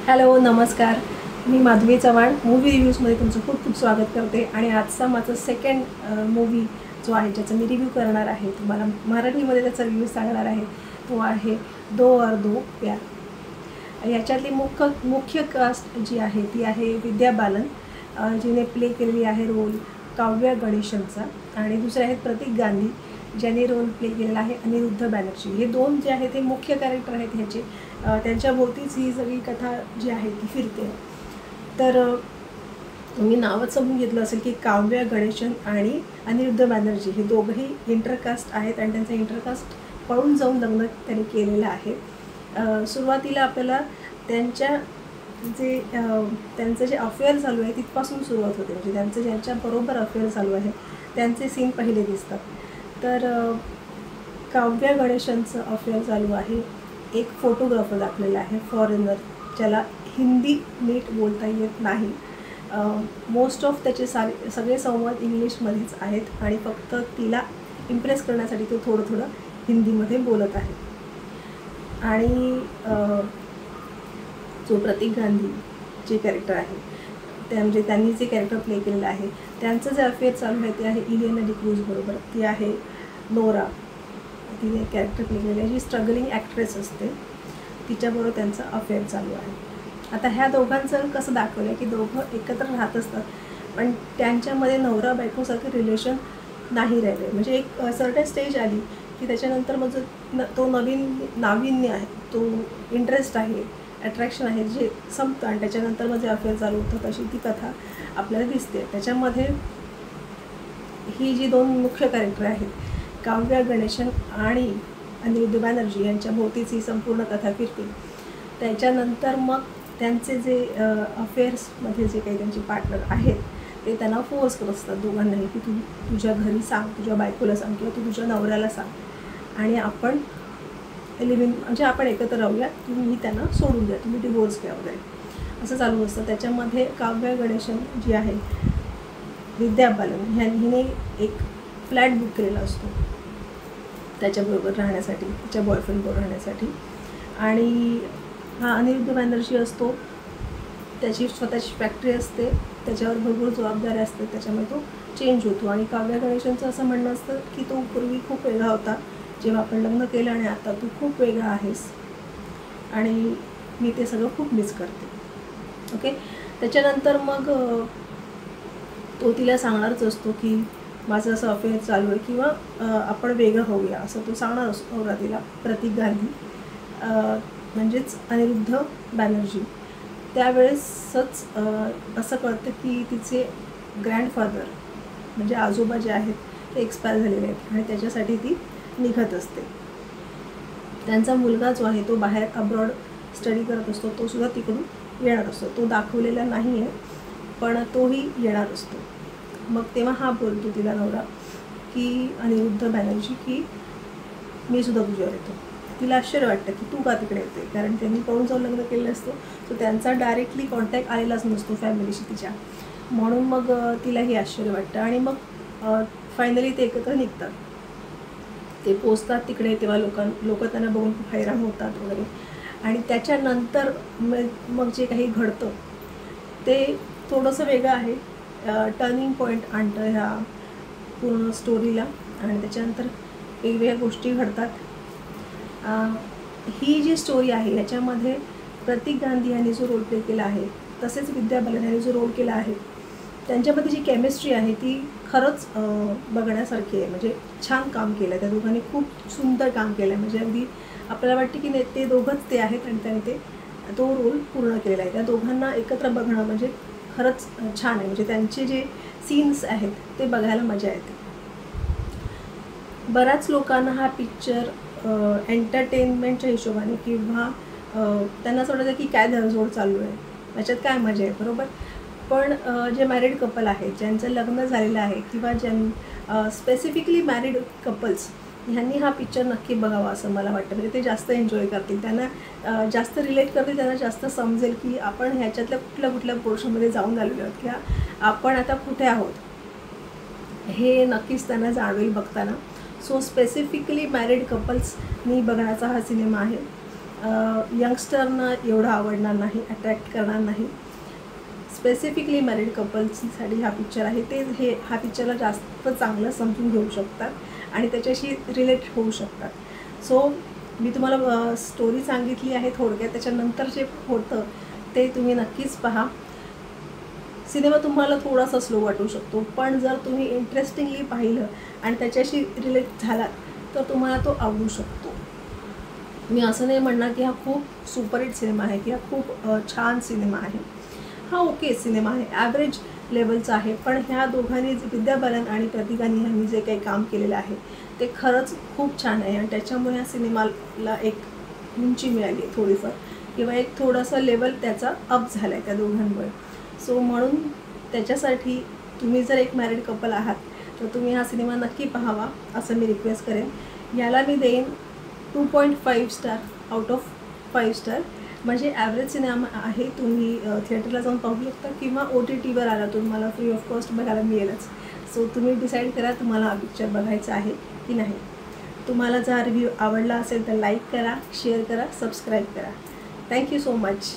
Hello नमस्कार. मी Madhavi Chavan movie रिव्ह्यूजमध्ये तुमचं खूप खूप स्वागत करते. आणि आजचा माझा सेकंड मूवी जो आहे ज्याचा मी रिव्ह्यू करणार आहे, तुम्हाला मराठीमध्ये त्याचा रिव्ह्यू सांगणार आहे, तो आहे दो और दो प्यार. याच्यातली मुख्य कास्ट जी आहे ती आहे विद्या बालन, जिने प्ले केलेली आहे रोल काव्या गणेशनचा. आणि दुसरे आहेत प्रतीक गांधी, ज्यांनी रोल प्ले केलेला आहे अनिरुद्ध बॅनर्जी. हे दोन जे आहेत ते मुख्य कॅरेक्टर आहेत ह्याचे. त्यांच्याभोवतीच ही सगळी कथा जी आहे ती फिरते. तर मी नावच समजून घेतलं असेल की काव्या गणेशन आणि अनिरुद्ध बॅनर्जी हे दोघंही इंटरकास्ट आहेत आणि त्यांचं इंटरकास्ट पळून जाऊन लग्न त्यांनी केलेलं आहे. सुरुवातीला आपल्याला त्यांचं जे अफेअर चालू आहे तिथपासून सुरुवात होते. म्हणजे त्यांचं ज्यांच्याबरोबर अफेअर चालू आहे त्यांचे सीन पहिले दिसतात. तर काव्या गणेशनचं अफेअर चालू आहे. एक फोटोग्राफर दाखलेला आहे, फॉरेनर, ज्याला हिंदी नीट बोलता येत नाही. मोस्ट ऑफ त्याचे सगळे संवाद इंग्लिशमध्येच आहेत आणि फक्त तिला इम्प्रेस करण्यासाठी तो थोडं हिंदीमध्ये बोलत आहे. आणि जो प्रतीक गांधी जे कॅरेक्टर आहे म्हणजे त्यांनी जे कॅरेक्टर प्ले केलेलं आहे, त्यांचं जे अफेअर चालू आहे ते आहे इलियाना डिक्रूज बरोबर. ती आहे नोरा, तिने कॅरेक्टर प्ले केलेलं आहे, जी स्ट्रगलिंग ॲक्ट्रेस असते, तिच्याबरोबर त्यांचं अफेअर चालू आहे. आता ह्या दोघांचं कसं दाखवलं आहे की दोघं एकत्र राहत असतात, पण त्यांच्यामध्ये नवरा बायकोसारखं रिलेशन नाही राहिले. म्हणजे एक सर्टन स्टेज आली की त्याच्यानंतर मग तो नाविन्य आहे, तो इंटरेस्ट आहे, अट्रॅक्शन आहे, जे संपतं आणि त्याच्यानंतर मग जे अफेअर चालू होतं, तशी ती कथा आपल्याला दिसते. त्याच्यामध्ये ही जी दोन मुख्य कॅरेक्टर आहेत काव्या गणेशन आणि अनिरुद्ध बॅनर्जी यांच्या भोवतीच ही संपूर्ण कथा फिरते. त्याच्यानंतर मग त्यांचे जे अफेअर्समध्ये जे काही त्यांचे पार्टनर आहेत ते त्यांना फोर्स करत असतात दोघांनाही की तू तुझ्या घरी सांग, तुझ्या बायकोला सांग किंवा तू तुझ्या नवऱ्याला सांग आणि आपण म्हणजे आपण एकत्र राहूया, तुम्ही त्यांना सोडून द्या, तुम्ही डिवोर्स घ्या वगैरे असं चालू असतं. त्याच्यामध्ये काव्या गणेशन जी आहे विद्या बालन हिने एक फ्लॅट बुक केलेला असतो त्याच्याबरोबर राहण्यासाठी, तिच्या बॉयफ्रेंडबरोबर राहण्यासाठी. आणि हा अनिरुद्ध बॅनर्जी असतो, त्याची स्वतःची फॅक्टरी असते, त्याच्यावर भरपूर जबाबदाऱ्या असते, त्याच्यामुळे तो चेंज होतो. आणि काव्या गणेशनचं असं म्हणणं असतं की तो पूर्वी खूप वेगळा होता जेव्हा आपण लग्न केलं आणि आता तू खूप वेगळा आहेस आणि मी ते सगळं खूप मिस करते. ओके. त्याच्यानंतर मग तो तिला सांगणारच असतो की माझं असं अफेअर चालू आहे किंवा आपण वेगळं होऊया असं तो सांगणार असतो नवरा तिला, प्रतीक गांधी म्हणजेच अनिरुद्ध बॅनर्जी. त्यावेळेसच असं कळतं की तिचे ग्रँडफादर म्हणजे आजोबा जे आहेत ते एक्सपायर झालेले आहेत आणि त्याच्यासाठी ती निघत असते. त्यांचा मुलगा जो आहे तो बाहेर अब्रॉड स्टडी करत असतो, तो सुद्धा तिकडून येणार असतो. तो दाखवलेला नाही आहे पण तोही येणार असतो. मग तेव्हा हा बोलतो तिला नवरा की अनिरुद्ध बॅनर्जी की मी सुद्धा तुझ्यावर येतो. तिला आश्चर्य वाटतं की तू का तिकडे येते, कारण त्यांनी पळून जाऊन लग्न केलेलं असतो, तर त्यांचा डायरेक्टली कॉन्टॅक्ट आलेलाच नसतो फॅमिलीशी तिच्या, म्हणून मग तिलाही आश्चर्य वाटतं. आणि मग फायनली ते एकत्र निघतात. ते पोचतात तिकडे तेव्हा लोक त्यांना बघून खूप हैराण होतात वगैरे. आणि त्याच्यानंतर मग जे काही घडतं ते थोडंसं वेगळं आहे, टर्निंग पॉईंट आणतं ह्या पूर्ण स्टोरीला आणि त्याच्यानंतर वेगवेगळ्या गोष्टी घडतात. ही जी स्टोरी आहे याच्यामध्ये प्रतीक गांधी यांनी जो रोल प्ले केला आहे तसेच विद्या बालन यांनी जो रोल केला आहे, त्यांच्यामध्ये जी केमिस्ट्री आहे ती खरंच बघण्यासारखी आहे. म्हणजे छान काम केलं आहे त्या दोघांनी, खूप सुंदर काम केलं आहे. म्हणजे अगदी आपल्याला वाटते की ते दोघंच ते आहेत आणि त्यांनी तो रोल पूर्ण केलेला आहे. त्या दोघांना एकत्र बघणं म्हणजे खरंच छान आहे. म्हणजे त्यांचे जे सीन्स आहेत ते बघायला मजा येते. बऱ्याच लोकांना हा पिक्चर एंटरटेनमेंटच्या हिशोबाने किंवा त्यांना असं वाटतं की काय धडजोड चालू आहे, याच्यात काय मजा आहे, बरोबर. पण जे मॅरिड कपल आहेत, ज्यांचं लग्न झालेलं आहे किंवा स्पेसिफिकली मॅरिड कपल्स ह्यांनी हा पिक्चर नक्की बघावा असं मला वाटतं. म्हणजे ते जास्त एन्जॉय करतील, त्यांना जास्त रिलेट करतील, त्यांना जास्त समजेल की आपण ह्याच्यातल्या कुठल्या पोर्शनमध्ये जाऊन आलेलो आहोत किंवा आपण आता कुठे आहोत, हे नक्कीच त्यांना जाणवेल बघताना. सो स्पेसिफिकली मॅरिड कपल्सनी बघण्याचा हा सिनेमा आहे. यंगस्टरना एवढं आवडणार नाही, अट्रॅक्ट करणार नाही. स्पेसिफिकली मॅरिड कपल्ससाठी हा पिक्चर आहे. ते हा पिक्चरला जास्त चांगलं समजून घेऊ शकतात आणि त्याच्याशी रिलेट होऊ शकतात. सो मी तुम्हाला स्टोरी सांगितली आहे थोडक्यात. त्याच्यानंतर जे होतं ते तुम्ही नक्कीच पहा. सिनेमा तुम्हाला थोडासा स्लो वाटू शकतो, पण जर तुम्ही इंटरेस्टिंगली पाहिलं आणि त्याच्याशी रिलेट झालात तर तुम्हाला तो आवडू शकतो. मी असं नाही म्हणणार की हा खूप सुपरहिट सिनेमा आहे की हा खूप छान सिनेमा आहे. हा ओके सिनेमा आहे, ॲव्हरेज लेवलचा आहे. पण ह्या दोघांनी विद्या बालन आणि प्रतीकानी ह्यांनी जे काही काम केलेलं आहे ते खरंच खूप छान आहे आणि त्याच्यामुळे ह्या सिनेमाला एक उंची मिळाली आहे थोडीफार, किंवा एक थोडासा लेवल त्याचा अप झाला आहे त्या दोघांमुळे. सो म्हणून त्याच्यासाठी तुम्ही जर एक मॅरिड कपल आहात तर तुम्ही हा सिनेमा नक्की पाहावा असं मी रिक्वेस्ट करेन. याला मी देईन 2.5 स्टार आउट ऑफ 5 स्टार. म्हणजे ॲव्हरेज सिनेमा आहे. तुम्ही थिएटरला जाऊन पाहू शकता किंवा OTTवर आला तुम्हाला फ्री ऑफ कॉस्ट बघायला मिळेलच. सो तुम्ही डिसाईड करा तुम्हाला हा पिक्चर बघायचा आहे की नाही. तुम्हाला जर रिव्ह्यू आवडला असेल तर लाईक करा, शेअर करा, सबस्क्राईब करा. Thank you so much.